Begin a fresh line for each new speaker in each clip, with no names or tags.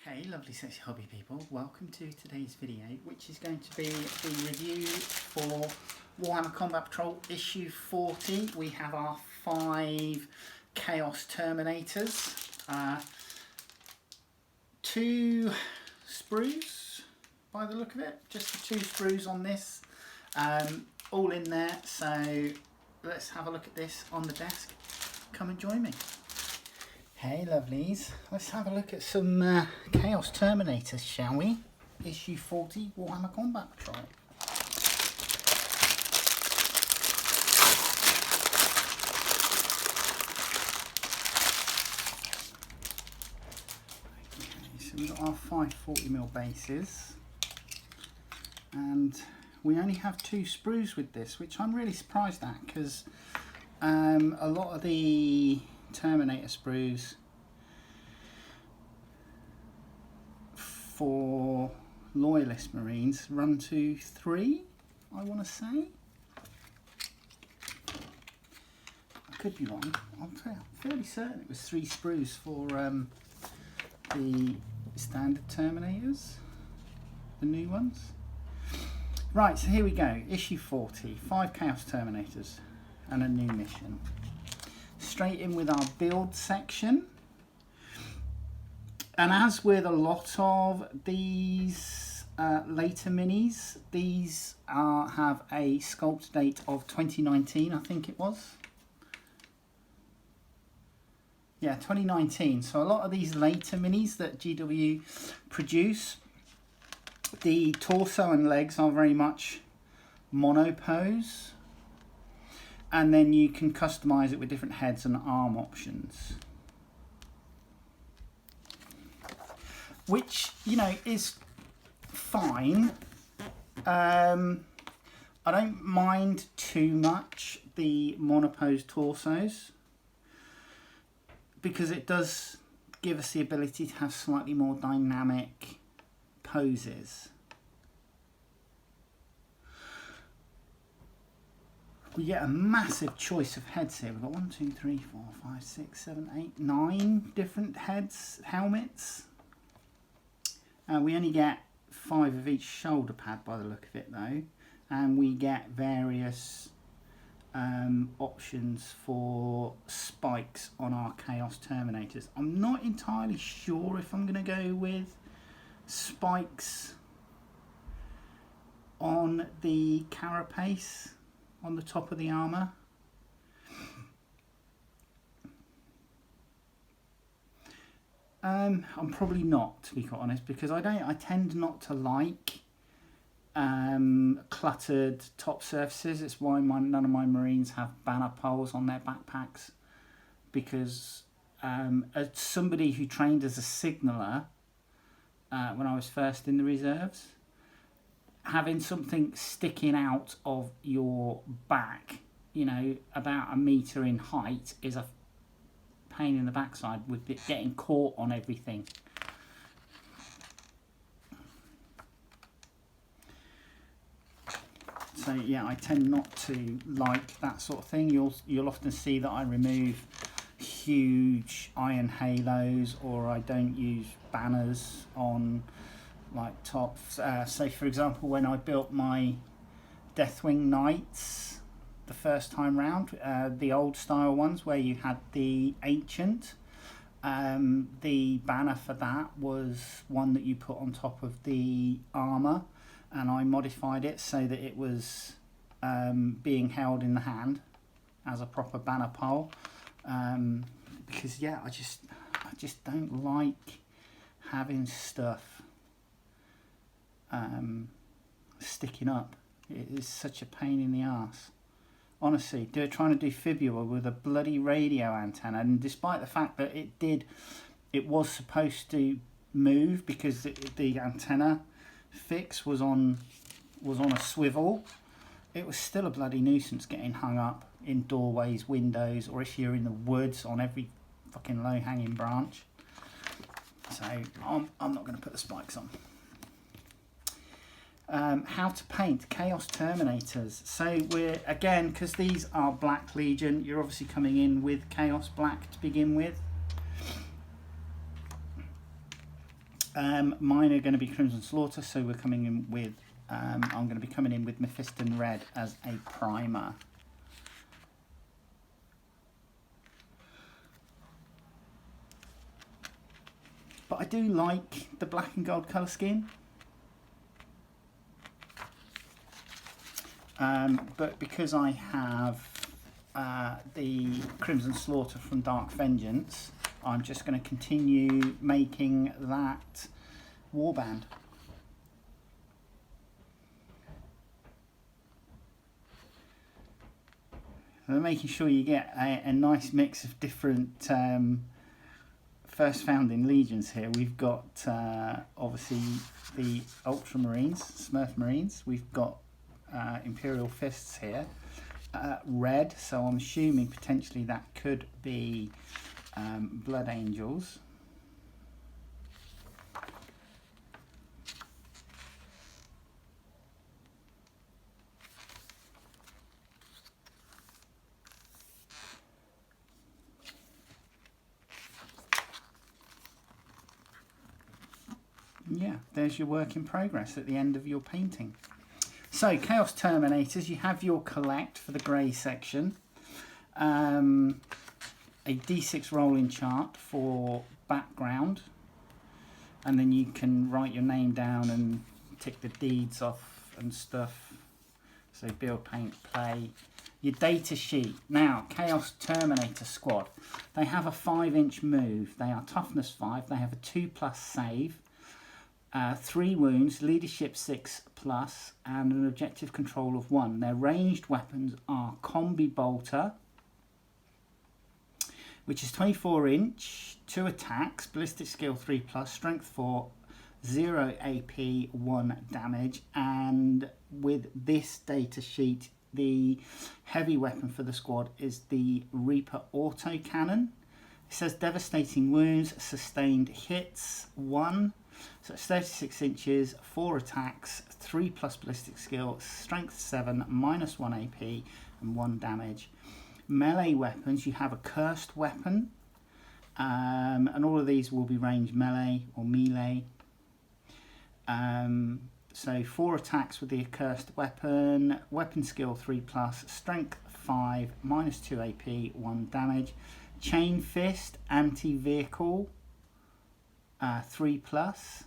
Hey lovely sexy hobby people, welcome to today's video, which is going to be the review for Warhammer Combat Patrol issue 40. We have our 5 Chaos Terminators, 2 sprues by the look of it, just the 2 sprues on this, all in there. So let's have a look at this on the desk. Come and join me. Hey lovelies, let's have a look at some Chaos Terminators, shall we? Issue 40, Warhammer Combat Patrol. Okay, so we've got our 5 40mm bases, and we only have 2 sprues with this, which I'm really surprised at, because a lot of the Terminator sprues for loyalist marines run to 3, I want to say. I could be wrong. I'm fairly certain it was 3 sprues for the standard Terminators, the new ones. Right, so here we go, issue 40, 5 Chaos Terminators and a new mission. Straight in with our build section, and as with a lot of these later minis, these have a sculpt date of 2019, I think it was. Yeah, 2019. So a lot of these later minis that GW produce, the torso and legs are very much monopose. And then you can customize it with different heads and arm options, which, you know, is fine. I don't mind too much the monopose torsos, because it does give us the ability to have slightly more dynamic poses. We get a massive choice of heads here. We've got 1, 2, 3, 4, 5, 6, 7, 8, 9 different helmets. We only get 5 of each shoulder pad by the look of it though. And we get various options for spikes on our Chaos Terminators. I'm not entirely sure if I'm going to go with spikes on the carapace on the top of the armour. I'm probably not, to be quite honest, because I tend not to like cluttered top surfaces. It's why none of my Marines have banner poles on their backpacks, because as somebody who trained as a signaller when I was first in the reserves, having something sticking out of your back, you know, about 1 metre in height, is a pain in the backside with it getting caught on everything. So yeah, I tend not to like that sort of thing. You'll often see that I remove huge iron halos, or I don't use banners on like tops. So for example, when I built my Deathwing Knights the first time round, the old style ones where you had the ancient, the banner for that was one that you put on top of the armour, and I modified it so that it was being held in the hand as a proper banner pole, because yeah, I just don't like having stuff sticking up. It is such a pain in the arse. Honestly, trying to do fibula with a bloody radio antenna, and despite the fact that it was supposed to move because the antenna fix was on a swivel, it was still a bloody nuisance getting hung up in doorways, windows, or if you're in the woods on every fucking low-hanging branch. So I'm not going to put the spikes on. How to paint Chaos Terminators. So we're, again, because these are Black Legion, you're obviously coming in with Chaos Black to begin with. Mine are going to be Crimson Slaughter, so we're coming in with, I'm going to be coming in with Mephiston Red as a primer. But I do like the black and gold colour scheme. But because I have the Crimson Slaughter from Dark Vengeance, I'm just going to continue making that warband. And making sure you get a nice mix of different first founding legions here. We've got obviously the Ultramarines, Smurf Marines. We've got Imperial Fists here. Red, so I'm assuming potentially that could be Blood Angels. Yeah, there's your work in progress at the end of your painting. So, Chaos Terminators, you have your collect for the grey section. A D6 rolling chart for background. And then you can write your name down and tick the deeds off and stuff. So, build, paint, play. Your data sheet. Now, Chaos Terminator squad. They have a 5-inch move. They are toughness 5. They have a 2+ save. 3 wounds, leadership 6+, and an objective control of 1. Their ranged weapons are Combi Bolter, which is 24-inch, 2 attacks, ballistic skill 3+, strength 4, 0 AP, 1 damage, and with this data sheet, the heavy weapon for the squad is the Reaper Autocannon. It says devastating wounds, sustained hits 1. So it's 36 inches, 4 attacks, 3+ ballistic skill, strength 7, -1 AP, and 1 damage. Melee weapons, you have a cursed weapon, and all of these will be ranged melee or melee. So 4 attacks with the accursed weapon, weapon skill 3+, strength 5, -2 AP, 1 damage. Chain fist, anti-vehicle, 3+.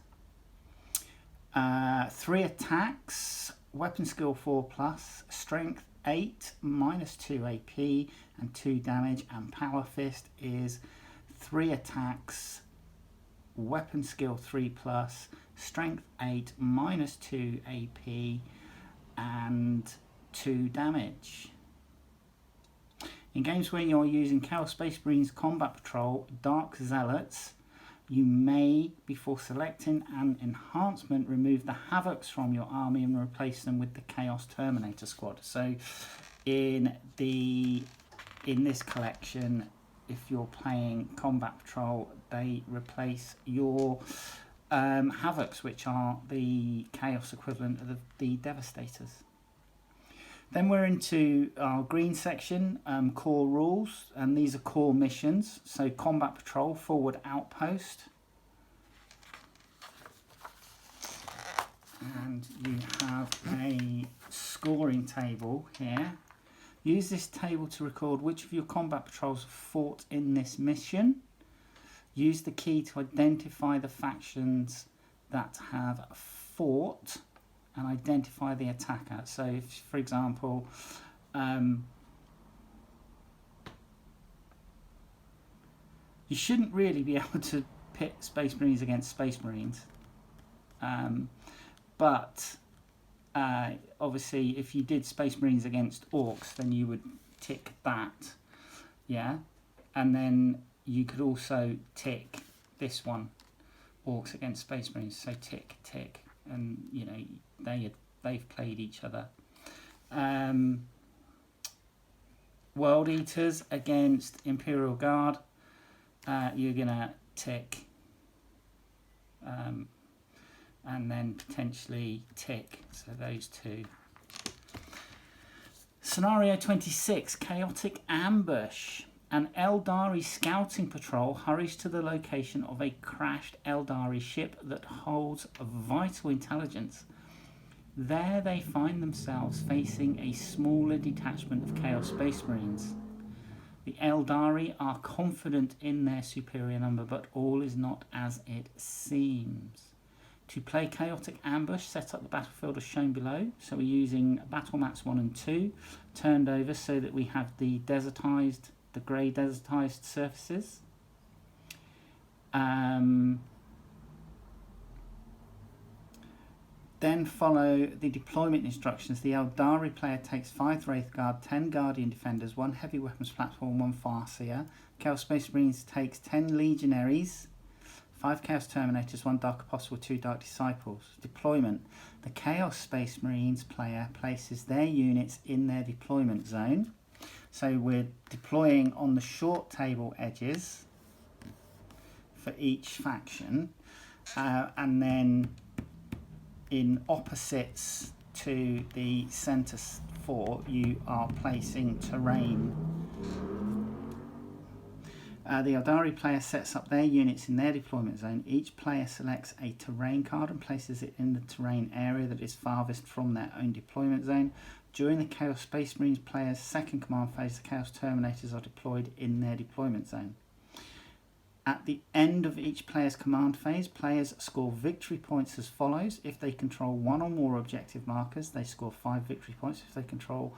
3 attacks, weapon skill 4+, strength 8, -2 AP, and 2 damage. And power fist is 3 attacks, weapon skill 3+, strength 8, -2 AP, and 2 damage. In games where you're using Chaos Space Marines Combat Patrol, Dark Zealots, you may, before selecting an enhancement, remove the Havocs from your army and replace them with the Chaos Terminator squad. So in this collection, if you're playing Combat Patrol, they replace your Havocs, which are the Chaos equivalent of the Devastators. Then we're into our green section, core rules, and these are core missions. So Combat Patrol, Forward Outpost. And you have a scoring table here. Use this table to record which of your Combat Patrols fought in this mission. Use the key to identify the factions that have fought and identify the attacker. So, if, for example, you shouldn't really be able to pit Space Marines against Space Marines. But obviously, if you did Space Marines against Orcs, then you would tick that, yeah? And then you could also tick this one, Orcs against Space Marines. So tick, tick, and you know they've played each other. World Eaters against Imperial Guard. You're gonna tick, and then potentially tick. So those two. Scenario 26, Chaotic Ambush. An Eldari scouting patrol hurries to the location of a crashed Eldari ship that holds vital intelligence. There they find themselves facing a smaller detachment of Chaos Space Marines. The Eldari are confident in their superior number, but all is not as it seems. To play Chaotic Ambush, set up the battlefield as shown below. So we're using battle maps 1 and 2, turned over so that we have the desertized, the grey desertized surfaces. Then follow the deployment instructions. The Eldari player takes 5 Wraith Guard, 10 Guardian Defenders, 1 Heavy Weapons Platform, 1 Farseer. Chaos Space Marines takes 10 Legionaries, 5 Chaos Terminators, 1 Dark Apostle, 2 Dark Disciples. Deployment. The Chaos Space Marines player places their units in their deployment zone. So we're deploying on the short table edges for each faction. And then in opposites to the centre 4, you are placing terrain. The Eldari player sets up their units in their deployment zone. Each player selects a terrain card and places it in the terrain area that is farthest from their own deployment zone. During the Chaos Space Marines player's second command phase, the Chaos Terminators are deployed in their deployment zone. At the end of each player's command phase, players score victory points as follows. If they control 1 or more objective markers, they score 5 victory points. If they control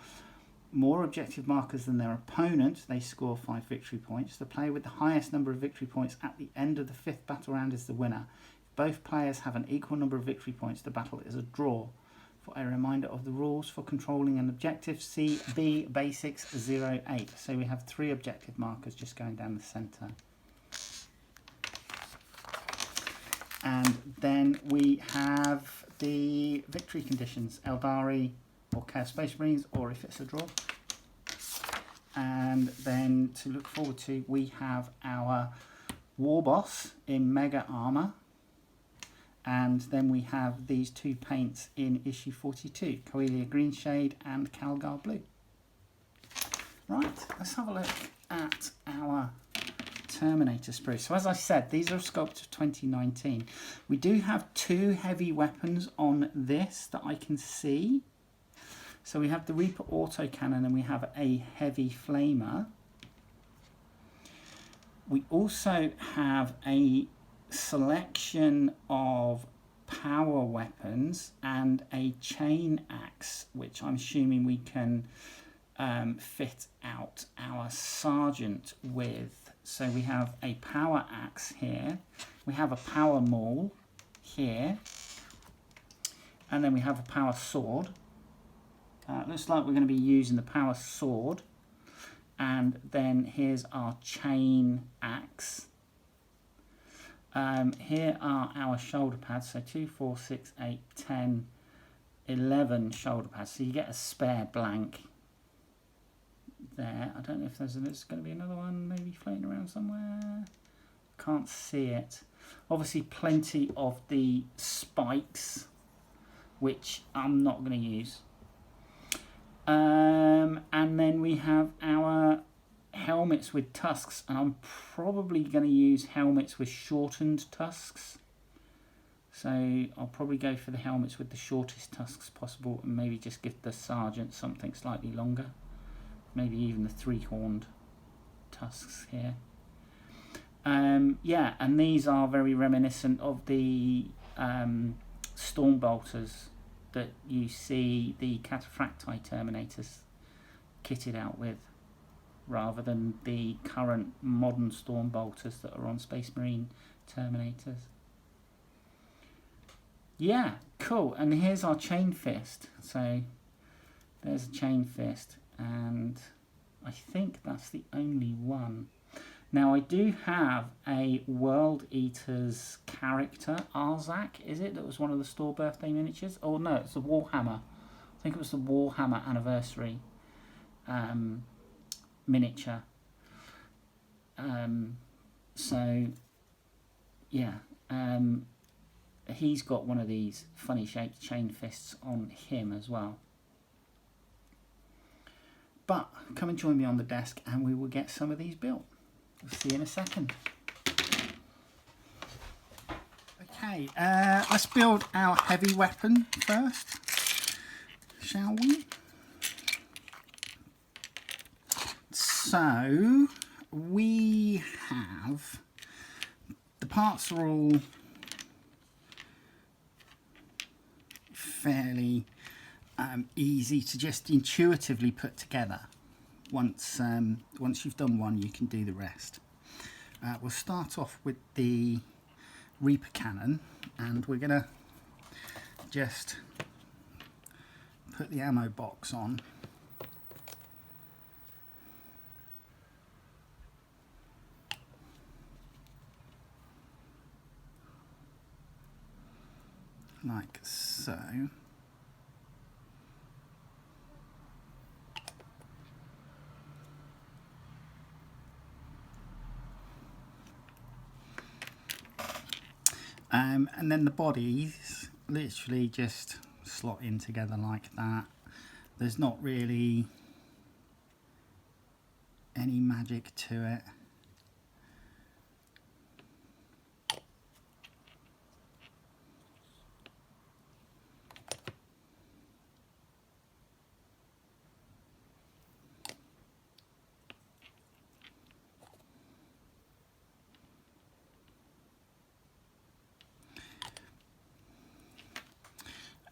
more objective markers than their opponent, they score 5 victory points. The player with the highest number of victory points at the end of the 5th battle round is the winner. If both players have an equal number of victory points, the battle is a draw. For a reminder of the rules for controlling an objective, see B Basics 08. So we have 3 objective markers just going down the centre. And then we have the victory conditions, Eldari or Chaos Space Marines, or if it's a draw. And then to look forward to, we have our War Boss in Mega Armour. And then we have these 2 paints in issue 42, Coelia Green Shade and Calgar Blue. Right, let's have a look at our Terminator sprue. So as I said, these are sculpts of 2019. We do have 2 heavy weapons on this that I can see. So we have the Reaper autocannon and we have a heavy flamer. We also have a selection of power weapons and a chain axe, which I'm assuming we can fit out our sergeant with. So we have a power axe here, we have a power maul here, and then we have a power sword. Looks like we're going to be using the power sword. And then here's our chain axe. Here are our shoulder pads. So 2, 4, 6, 8, 10, 11 shoulder pads. So you get a spare blank there. I don't know if there's going to be another one maybe floating around somewhere. Can't see it. Obviously plenty of the spikes, which I'm not going to use. And then we have our helmets with tusks, and I'm probably going to use helmets with shortened tusks. So I'll probably go for the helmets with the shortest tusks possible, and maybe just give the sergeant something slightly longer. Maybe even the 3-horned tusks here. Yeah, and these are very reminiscent of the Stormbolters that you see the Cataphracti Terminators kitted out with, rather than the current modern Stormbolters that are on Space Marine Terminators. Yeah, cool. And here's our chain fist. So there's a chain fist, and I think that's the only one. Now I do have a World Eaters character, Arzak, is it? That was one of the store birthday miniatures. Oh no, it's the Warhammer. I think it was the Warhammer anniversary miniature. So yeah, he's got one of these funny shaped chain fists on him as well. But come and join me on the desk and we will get some of these built. We'll see you in a second. Okay, let's build our heavy weapon first, shall we? So we have, the parts are all fairly easy to just intuitively put together. Once you've done one, you can do the rest. We'll start off with the Reaper cannon, and we're going to just put the ammo box on. Like so. And then the bodies literally just slot in together like that. There's not really any magic to it.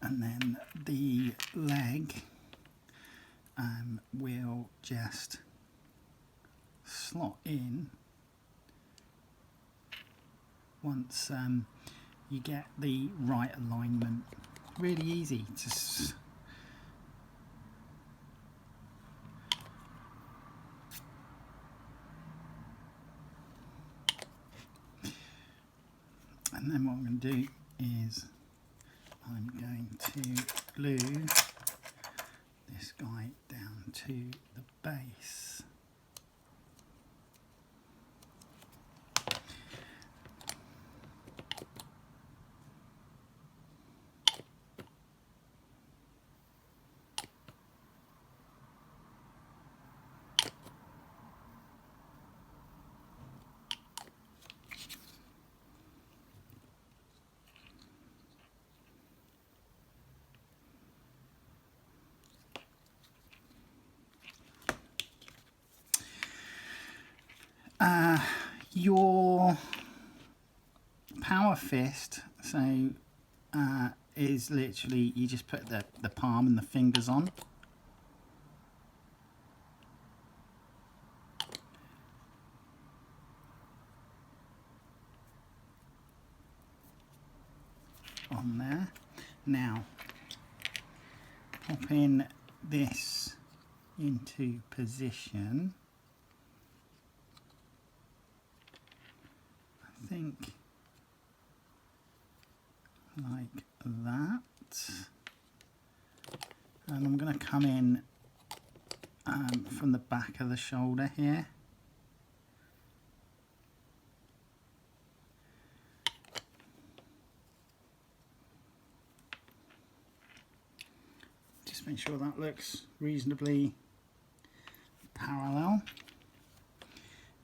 And then the leg will just slot in once you get the right alignment. Really easy to and then what I'm going to do is I'm going to glue this guy down to the base. Your power fist, so is literally you just put the palm and the fingers on. On there. Now pop in this into position. I think like that, and I'm going to come in from the back of the shoulder here. Just make sure that looks reasonably parallel,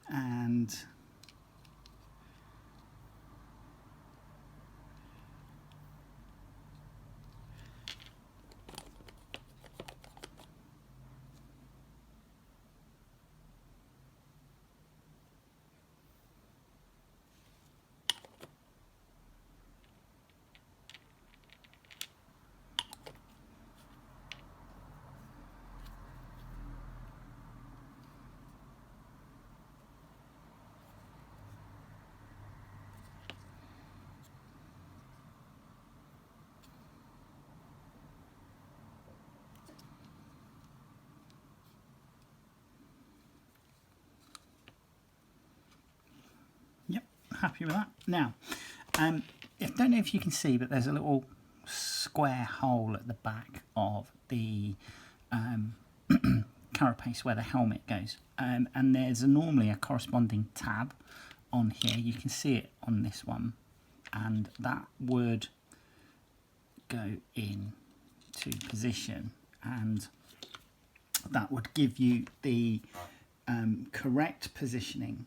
and happy with that. Now, I don't know if you can see, but there's a little square hole at the back of the carapace where the helmet goes, and there's normally a corresponding tab on here. You can see it on this one, and that would go in to position, and that would give you the correct positioning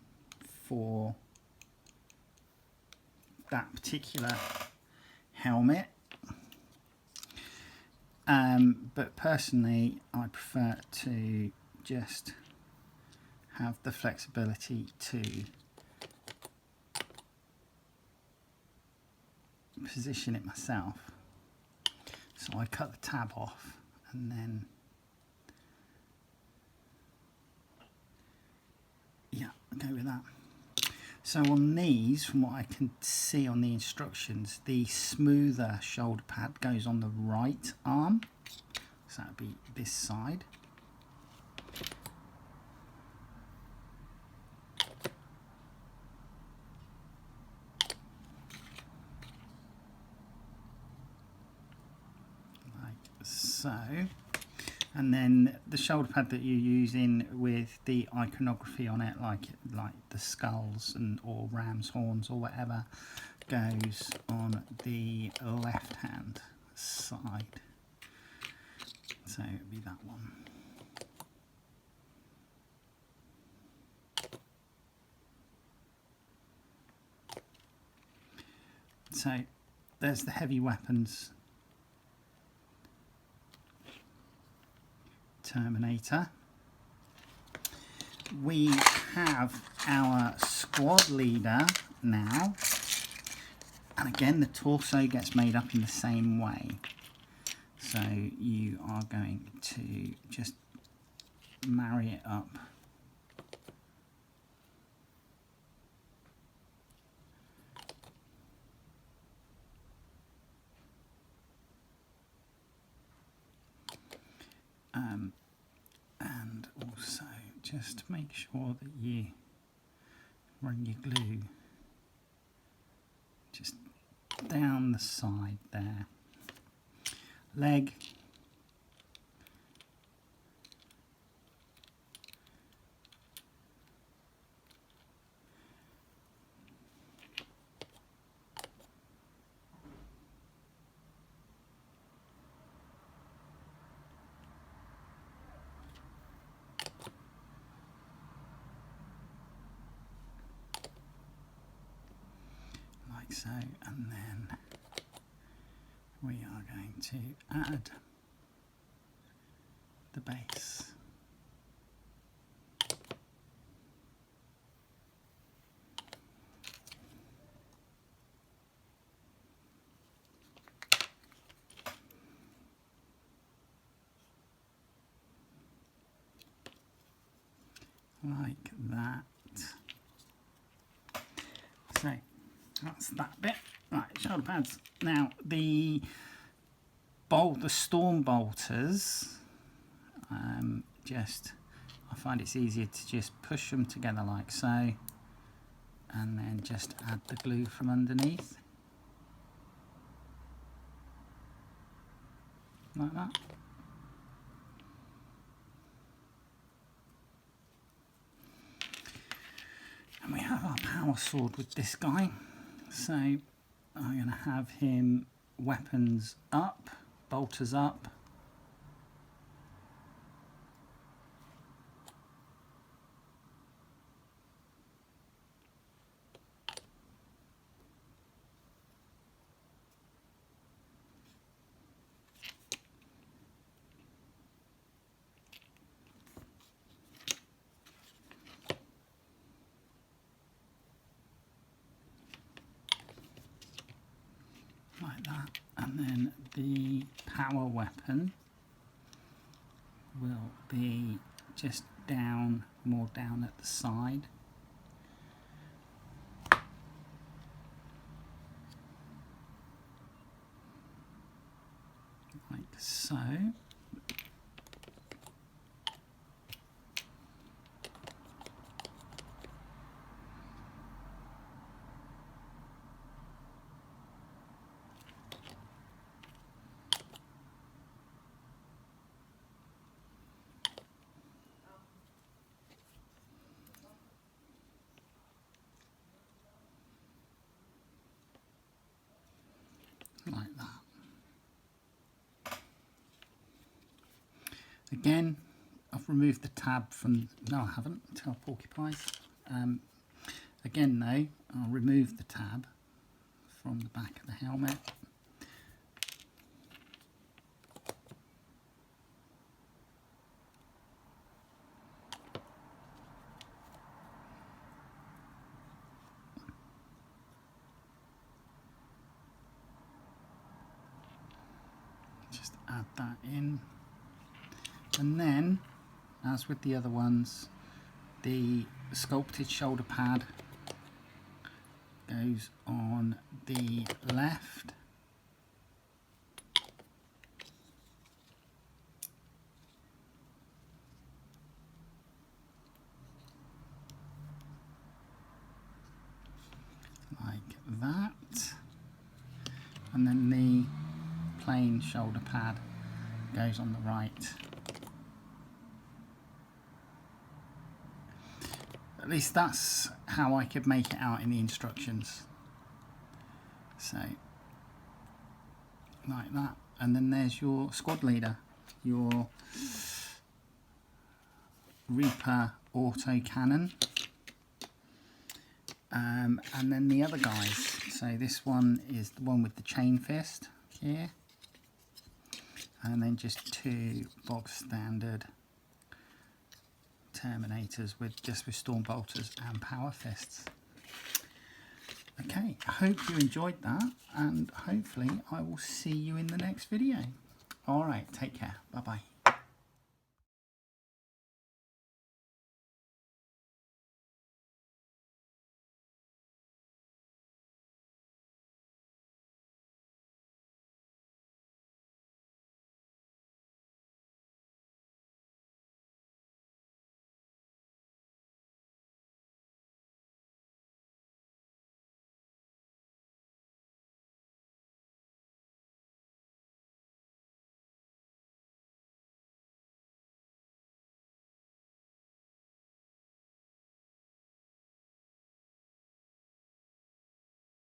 for that particular helmet. But personally, I prefer to just have the flexibility to position it myself. So I cut the tab off and then, yeah, I'll go with that. So on these, from what I can see on the instructions, the smoother shoulder pad goes on the right arm. So that would be this side. Like so. And then the shoulder pad that you're using with the iconography on it, like the skulls and or ram's horns or whatever, goes on the left hand side. So it'd be that one. So there's the heavy weapons Terminator. We have our squad leader now, and again the torso gets made up in the same way. So you are going to just marry it up. And also just make sure that you run your glue just down the side there. Leg. Like so, and then we are going to add the base. Like that. So that's that bit. Right, shoulder pads. Now the storm bolters, I find it's easier to just push them together like so, and then just add the glue from underneath, like that. And we have our power sword with this guy. So I'm going to have him weapons up, bolters up. Like that, and then the power weapon will be just more down at the side. Like so. Like that. Again, I've removed the tab from, no I haven't, tell porcupines. Again though, I'll remove the tab from the back of the helmet. Just add that in. And then, as with the other ones, the sculpted shoulder pad goes on the left. Like that. And then the plain shoulder pad goes on the right. At least that's how I could make it out in the instructions. So, like that. And then there's your squad leader, your Reaper auto cannon. And then the other guys. So this one is the one with the chain fist here. And then just two bog standard Terminators with Storm Bolters and Power Fists. Okay, I hope you enjoyed that, and hopefully I will see you in the next video. Alright, take care. Bye bye.